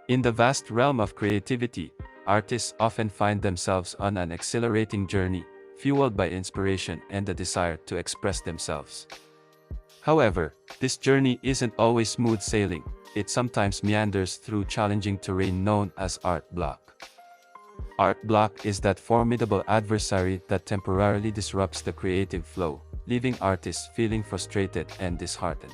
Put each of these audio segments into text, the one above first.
In the vast realm of creativity, artists often find themselves on an exhilarating journey, fueled by inspiration and the desire to express themselves. However, this journey isn't always smooth sailing, it sometimes meanders through challenging terrain known as art block. Art block is that formidable adversary that temporarily disrupts the creative flow, leaving artists feeling frustrated and disheartened.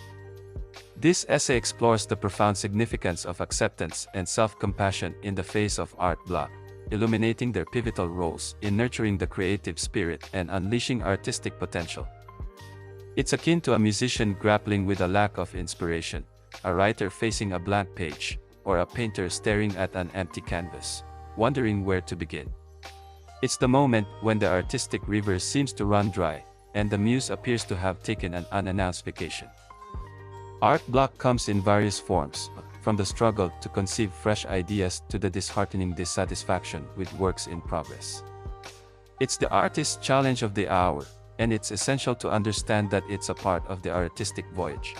This essay explores the profound significance of acceptance and self-compassion in the face of art block, illuminating their pivotal roles in nurturing the creative spirit and unleashing artistic potential. It's akin to a musician grappling with a lack of inspiration, a writer facing a blank page, or a painter staring at an empty canvas, wondering where to begin. It's the moment when the artistic river seems to run dry, and the muse appears to have taken an unannounced vacation. Art block comes in various forms, from the struggle to conceive fresh ideas to the disheartening dissatisfaction with works in progress. It's the artist's challenge of the hour, and it's essential to understand that it's a part of the artistic voyage.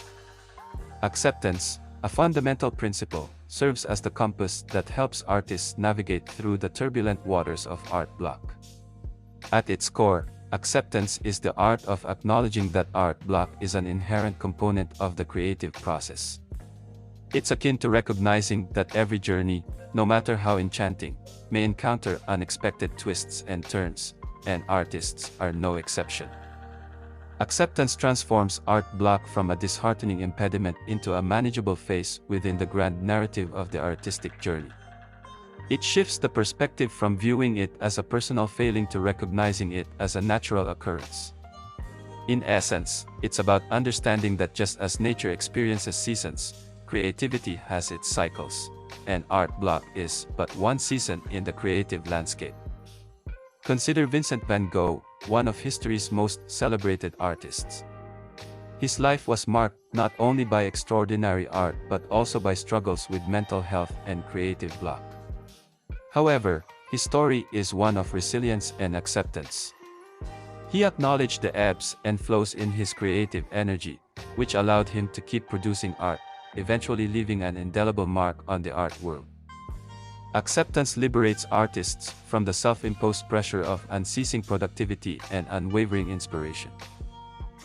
Acceptance, a fundamental principle, serves as the compass that helps artists navigate through the turbulent waters of art block. At its core, acceptance is the art of acknowledging that art block is an inherent component of the creative process. It's akin to recognizing that every journey, no matter how enchanting, may encounter unexpected twists and turns, and artists are no exception. Acceptance transforms art block from a disheartening impediment into a manageable phase within the grand narrative of the artistic journey. It shifts the perspective from viewing it as a personal failing to recognizing it as a natural occurrence. In essence, it's about understanding that just as nature experiences seasons, creativity has its cycles, and art block is but one season in the creative landscape. Consider Vincent van Gogh, one of history's most celebrated artists. His life was marked not only by extraordinary art but also by struggles with mental health and creative block. However, his story is one of resilience and acceptance. He acknowledged the ebbs and flows in his creative energy, which allowed him to keep producing art, eventually leaving an indelible mark on the art world. Acceptance liberates artists from the self-imposed pressure of unceasing productivity and unwavering inspiration.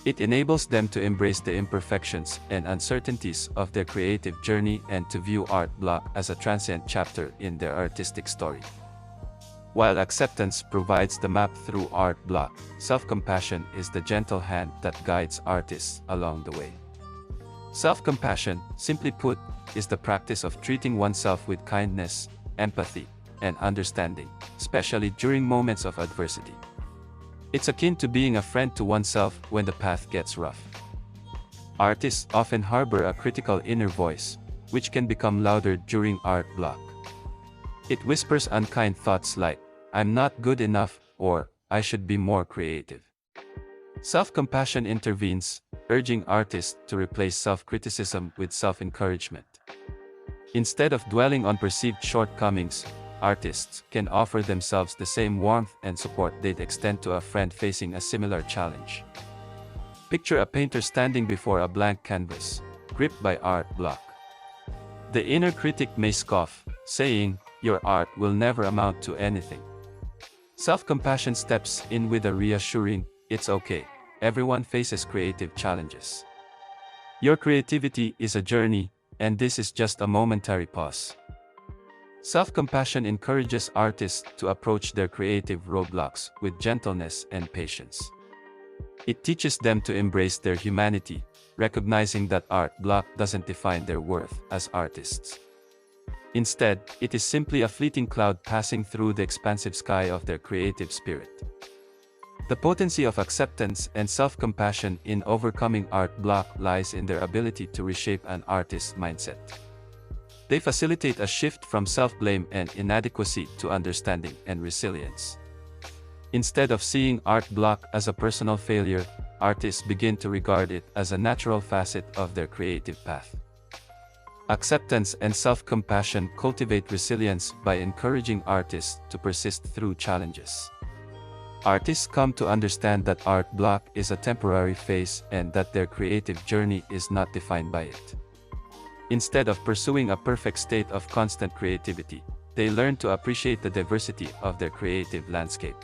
It enables them to embrace the imperfections and uncertainties of their creative journey and to view art block as a transient chapter in their artistic story. While acceptance provides the map through art block, self-compassion is the gentle hand that guides artists along the way. Self-compassion, simply put, is the practice of treating oneself with kindness, empathy, and understanding, especially during moments of adversity. It's akin to being a friend to oneself when the path gets rough. Artists often harbor a critical inner voice, which can become louder during art block. It whispers unkind thoughts like, "I'm not good enough," or "I should be more creative." Self-compassion intervenes, urging artists to replace self-criticism with self-encouragement. Instead of dwelling on perceived shortcomings, artists can offer themselves the same warmth and support they'd extend to a friend facing a similar challenge. Picture a painter standing before a blank canvas, gripped by art block. The inner critic may scoff, saying, "Your art will never amount to anything." Self-compassion steps in with a reassuring, "It's okay, everyone faces creative challenges. Your creativity is a journey, and this is just a momentary pause." Self-compassion encourages artists to approach their creative roadblocks with gentleness and patience. It teaches them to embrace their humanity, recognizing that art block doesn't define their worth as artists. Instead, it is simply a fleeting cloud passing through the expansive sky of their creative spirit. The potency of acceptance and self-compassion in overcoming art block lies in their ability to reshape an artist's mindset. They facilitate a shift from self-blame and inadequacy to understanding and resilience. Instead of seeing art block as a personal failure, artists begin to regard it as a natural facet of their creative path. Acceptance and self-compassion cultivate resilience by encouraging artists to persist through challenges. Artists come to understand that art block is a temporary phase and that their creative journey is not defined by it. Instead of pursuing a perfect state of constant creativity, they learn to appreciate the diversity of their creative landscape.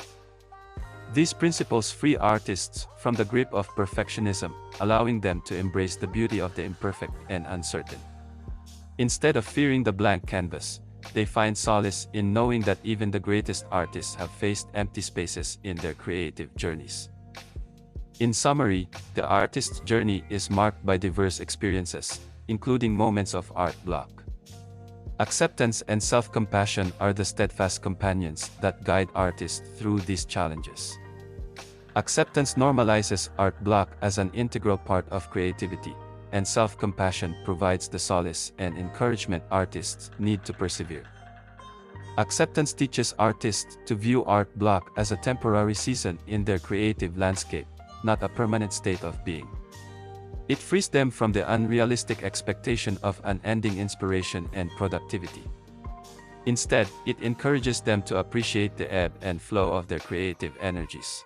These principles free artists from the grip of perfectionism, allowing them to embrace the beauty of the imperfect and uncertain. Instead of fearing the blank canvas, they find solace in knowing that even the greatest artists have faced empty spaces in their creative journeys. In summary, the artist's journey is marked by diverse experiences, including moments of art block. Acceptance and self-compassion are the steadfast companions that guide artists through these challenges. Acceptance normalizes art block as an integral part of creativity, and self-compassion provides the solace and encouragement artists need to persevere. Acceptance teaches artists to view art block as a temporary season in their creative landscape, not a permanent state of being. It frees them from the unrealistic expectation of unending inspiration and productivity. Instead, it encourages them to appreciate the ebb and flow of their creative energies.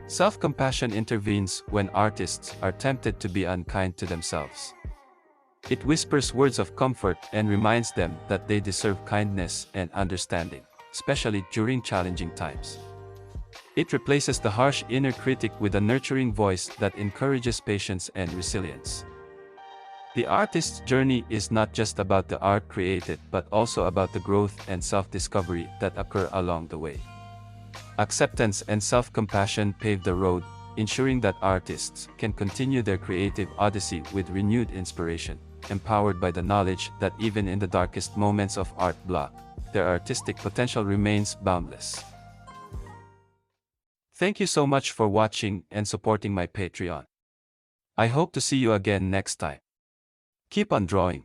Self-compassion intervenes when artists are tempted to be unkind to themselves. It whispers words of comfort and reminds them that they deserve kindness and understanding, especially during challenging times. It replaces the harsh inner critic with a nurturing voice that encourages patience and resilience. The artist's journey is not just about the art created but also about the growth and self-discovery that occur along the way. Acceptance and self-compassion pave the road, ensuring that artists can continue their creative odyssey with renewed inspiration, empowered by the knowledge that even in the darkest moments of art block, their artistic potential remains boundless. Thank you so much for watching and supporting my Patreon. I hope to see you again next time. Keep on drawing.